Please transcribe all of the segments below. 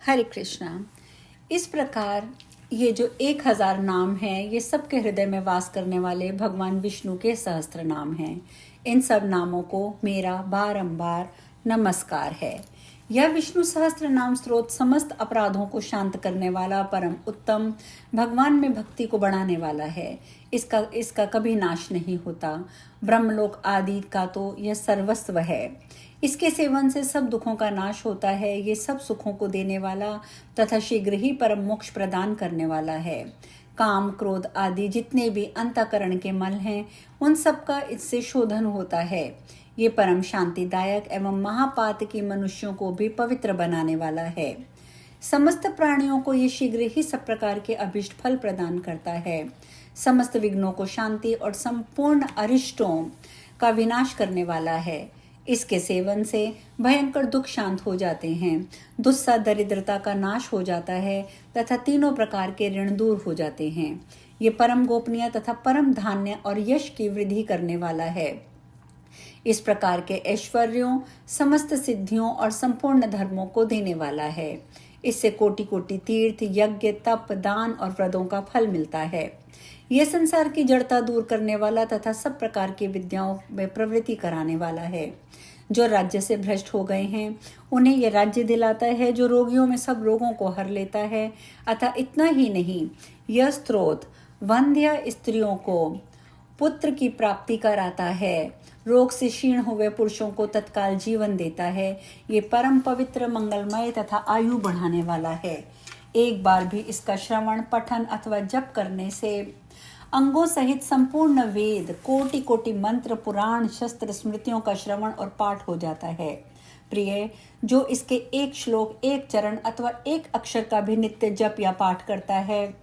हरे कृष्णा। इस प्रकार ये जो 1000 नाम हैं, ये सबके हृदय में वास करने वाले भगवान विष्णु के सहस्त्र नाम हैं। इन सब नामों को मेरा बारंबार नमस्कार है। यह विष्णु सहस्त्र नाम स्रोत समस्त अपराधों को शांत करने वाला, परम उत्तम, भगवान में भक्ति को बढ़ाने वाला है। इसका कभी नाश नहीं होता। ब्रह्मलोक आदि का तो यह सर्वस्व है। इसके सेवन से सब दुखों का नाश होता है। ये सब सुखों को देने वाला तथा शीघ्र ही परम मोक्ष प्रदान करने वाला है। काम, क्रोध आदि जितने भी अंतःकरण के मल हैं, उन सब का इससे शोधन होता है। ये परम शांतिदायक एवं महापातकी मनुष्यों को भी पवित्र बनाने वाला है। समस्त प्राणियों को ये शीघ्र ही सब प्रकार के अभिष्ट फल प्रदान करता है। समस्त विघ्नों को शांति और संपूर्ण अरिष्टों का विनाश करने वाला है। इसके सेवन से भयंकर दुख शांत हो जाते हैं, दुस्सा दरिद्रता का नाश हो जाता है तथा तीनों प्रकार के ऋण दूर हो जाते हैं। ये परम गोपनीय तथा परम धान्य और यश की वृद्धि करने वाला है। इस प्रकार के ऐश्वर्यों, समस्त सिद्धियों और संपूर्ण धर्मों को देने वाला है। इससे कोटि कोटि तीर्थ, यज्ञ, तप, दान और व्रतों का फल मिलता है। यह संसार की जड़ता दूर करने वाला तथा सब प्रकार की विद्याओं में प्रवृत्ति कराने वाला है। जो राज्य से भ्रष्ट हो गए हैं, उन्हें यह राज्य दिलाता है। जो रोगियों में सब रोगों को हर लेता है। अतः इतना ही नहीं, यह स्त्रोत वंध्य स्त्रियों को पुत्र की प्राप्ति कराता है। रोग से क्षीण हुए पुरुषों को तत्काल जीवन देता है। ये परम पवित्र, मंगलमय तथा आयु बढ़ाने वाला है। एक बार भी इसका श्रवण, पठन अथवा जप करने से अंगों सहित संपूर्ण वेद, कोटि कोटि मंत्र, पुराण, शस्त्र, स्मृतियों का श्रवण और पाठ हो जाता है। प्रिय, जो इसके एक श्लोक, एक चरण अथवा एक अक्षर का भी नित्य जप या पाठ करता है,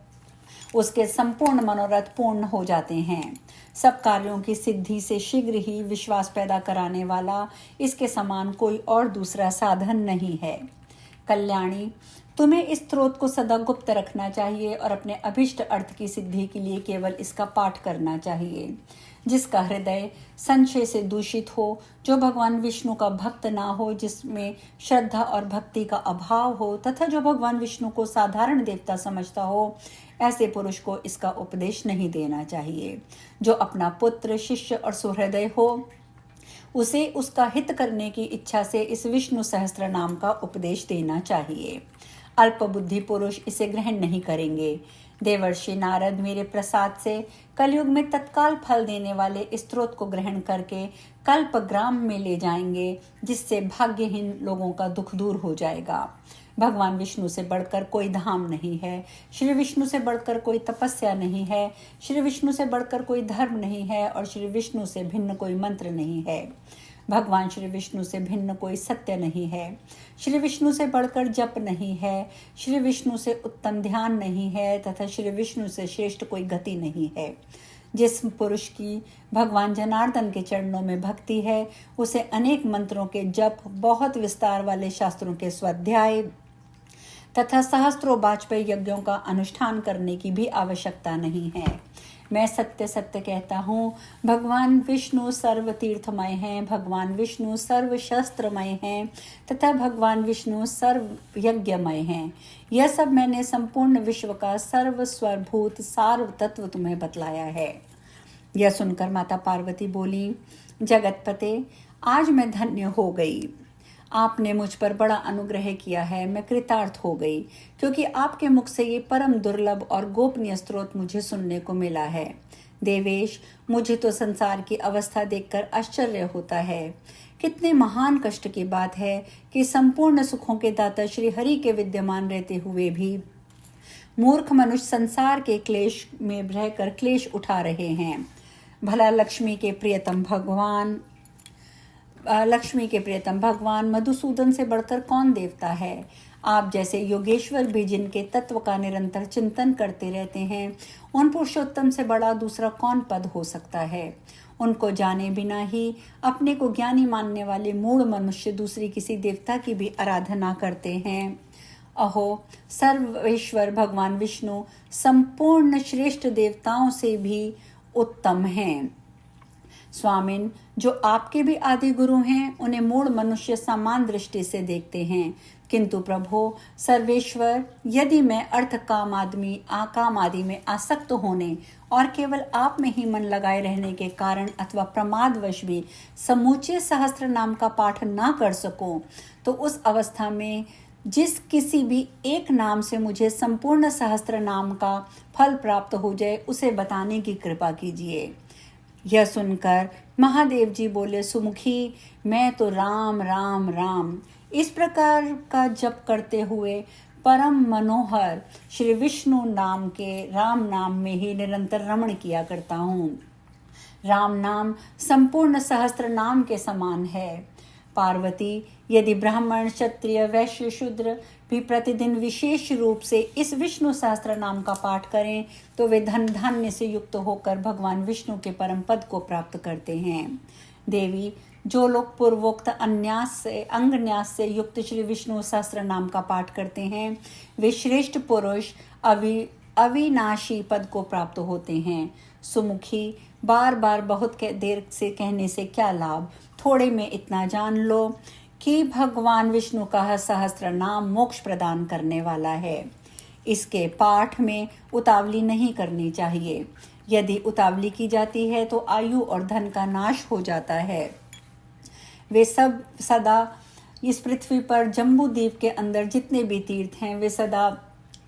उसके संपूर्ण मनोरथ पूर्ण हो जाते हैं। सब कार्यों की सिद्धि से शीघ्र ही विश्वास पैदा कराने वाला इसके समान कोई और दूसरा साधन नहीं है। कल्याणी, तुम्हें इस स्रोत को सदा गुप्त रखना चाहिए और अपने अभिष्ट अर्थ की सिद्धि के लिए केवल इसका पाठ करना चाहिए। जिसका हृदय संशय से दूषित हो, जो भगवान विष्णु का भक्त ना हो, जिसमें श्रद्धा और भक्ति का अभाव हो तथा जो भगवान विष्णु को साधारण देवता समझता हो, ऐसे पुरुष को इसका उपदेश नहीं देना चाहिए। जो अपना पुत्र, शिष्य और सुहृदय हो, उसे उसका हित करने की इच्छा से इस विष्णु सहस्त्र नाम का उपदेश देना चाहिए। अल्प बुद्धि पुरुष इसे ग्रहण नहीं करेंगे। देवर्षि नारद मेरे प्रसाद से कलयुग में तत्काल फल देने वाले इस स्रोत को ग्रहण करके कल्पग्राम में ले जाएंगे, जिससे भाग्यहीन लोगों का दुख दूर हो जाएगा। भगवान विष्णु से बढ़कर कोई धाम नहीं है। श्री विष्णु से बढ़कर कोई तपस्या नहीं है। श्री विष्णु से बढ़कर कोई धर्म नहीं है और श्री विष्णु से भिन्न कोई मंत्र नहीं है। भगवान श्री विष्णु से भिन्न कोई सत्य नहीं है। श्री विष्णु से बढ़कर जप नहीं है। श्री विष्णु से उत्तम ध्यान नहीं है तथा श्री विष्णु से श्रेष्ठ कोई गति नहीं है। जिस पुरुष की भगवान जनार्दन के चरणों में भक्ति है, उसे अनेक मंत्रों के जप, बहुत विस्तार वाले शास्त्रों के स्वाध्याय तथा सहस्त्रों वाजपेयी यज्ञों का अनुष्ठान करने की भी आवश्यकता नहीं है। मैं सत्य सत्य कहता हूँ, भगवान विष्णु सर्व तीर्थमय हैं, भगवान विष्णु सर्व शस्त्रमय हैं तथा भगवान विष्णु सर्व यज्ञमय हैं। यह सब मैंने संपूर्ण विश्व का सर्व स्वरभूत सार्व तत्व तुम्हें बतलाया है। यह सुनकर माता पार्वती बोली, जगतपते, आज मैं धन्य हो गई। आपने मुझ पर बड़ा अनुग्रह किया है। मैं कृतार्थ हो गई, क्योंकि आपके मुख से ये परम दुर्लभ और गोपनीय स्रोत मुझे सुनने को मिला है। देवेश, मुझे तो संसार की अवस्था देखकर आश्चर्य होता है। कितने महान कष्ट की बात है कि संपूर्ण सुखों के दाता श्री हरि के विद्यमान रहते हुए भी मूर्ख मनुष्य संसार के क्लेश में रहकर क्लेश उठा रहे हैं। भला लक्ष्मी के प्रियतम भगवान मधुसूदन से बढ़कर कौन देवता है। आप जैसे योगेश्वर भी जिनके तत्व का निरंतर चिंतन करते रहते हैं, उन पुरुषोत्तम से बड़ा दूसरा कौन पद हो सकता है। उनको जाने बिना ही अपने को ज्ञानी मानने वाले मूढ़ मनुष्य दूसरी किसी देवता की भी आराधना करते हैं। अहो, सर्वेश्वर भगवान विष्णु संपूर्ण श्रेष्ठ देवताओं से भी उत्तम हैं। स्वामिन, जो आपके भी आदि गुरु हैं, उन्हें मूढ़ मनुष्य समान दृष्टि से देखते हैं, किंतु प्रभो सर्वेश्वर, यदि मैं अर्थ काम आदि में आसक्त होने और केवल आप में ही मन लगाए रहने के कारण अथवा प्रमादवश भी समूचे सहस्त्र नाम का पाठ ना कर सकूं, तो उस अवस्था में जिस किसी भी एक नाम से मुझे संपूर्ण सहस्त्र नाम का फल प्राप्त हो जाए, उसे बताने की कृपा कीजिए। यह सुनकर महादेव जी बोले, सुमुखी, मैं तो राम राम राम इस प्रकार का जप करते हुए परम मनोहर श्री विष्णु नाम के राम नाम में ही निरंतर रमण किया करता हूँ। राम नाम संपूर्ण सहस्त्र नाम के समान है। पार्वती, यदि ब्राह्मण, क्षत्रिय, वैश्य, शूद्र भी प्रतिदिन विशेष रूप से इस विष्णु सहस्त्र नाम का पाठ करें, तो वे धन धान्य से युक्त होकर भगवान विष्णु के परम पद को प्राप्त करते हैं। देवी, जो लोग पूर्वोक्त अंगन्यास से युक्त श्री विष्णु सहस्त्र नाम का पाठ करते हैं, वे श्रेष्ठ पुरुष अविनाशी पद को प्राप्त होते हैं। सुमुखी, बार बार बहुत देर से कहने से क्या लाभ, थोड़े में इतना जान लो कि भगवान विष्णु का सहस्त्र नाम मोक्ष प्रदान करने वाला है। इसके पाठ में उतावली नहीं करनी चाहिए। यदि उतावली की जाती है तो आयु और धन का नाश हो जाता है। वे सब सदा इस पृथ्वी पर जम्बू द्वीप के अंदर जितने भी तीर्थ हैं, वे सदा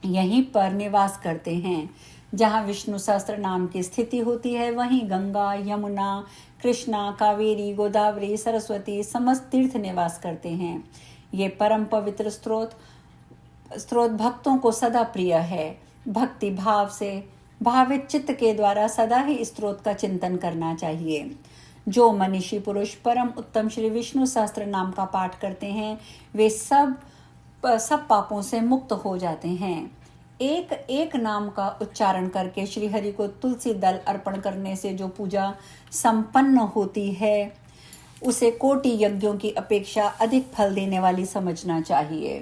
यहीं पर निवास करते हैं। जहाँ विष्णु सहस्त्र नाम की स्थिति होती है, वहीं गंगा, यमुना, कृष्णा, कावेरी, गोदावरी, सरस्वती समस्त तीर्थ निवास करते हैं। ये परम पवित्र स्रोत भक्तों को सदा प्रिय है। भक्ति भाव से भावित चित्त के द्वारा सदा ही इस स्रोत का चिंतन करना चाहिए। जो मनीषी पुरुष परम उत्तम श्री विष्णु सहस्त्र नाम का पाठ करते हैं, वे सब पापों से मुक्त हो जाते हैं। एक एक नाम का उच्चारण करके श्री हरि को तुलसी दल अर्पण करने से जो पूजा संपन्न होती है, उसे कोटि यज्ञों की अपेक्षा अधिक फल देने वाली समझना चाहिए।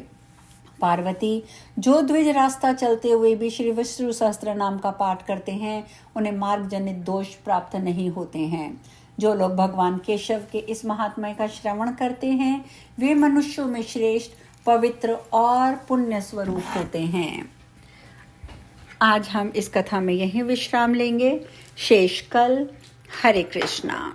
पार्वती, जो द्विज रास्ता चलते हुए भी श्री विष्णु सहस्त्र नाम का पाठ करते हैं, उन्हें मार्ग जनित दोष प्राप्त नहीं होते हैं। जो लोग भगवान केशव के इस महात्म्य का श्रवण करते हैं, वे मनुष्यों में श्रेष्ठ, पवित्र और पुण्य स्वरूप होते हैं। आज हम इस कथा में यहीं विश्राम लेंगे। शेष कल। हरे कृष्णा।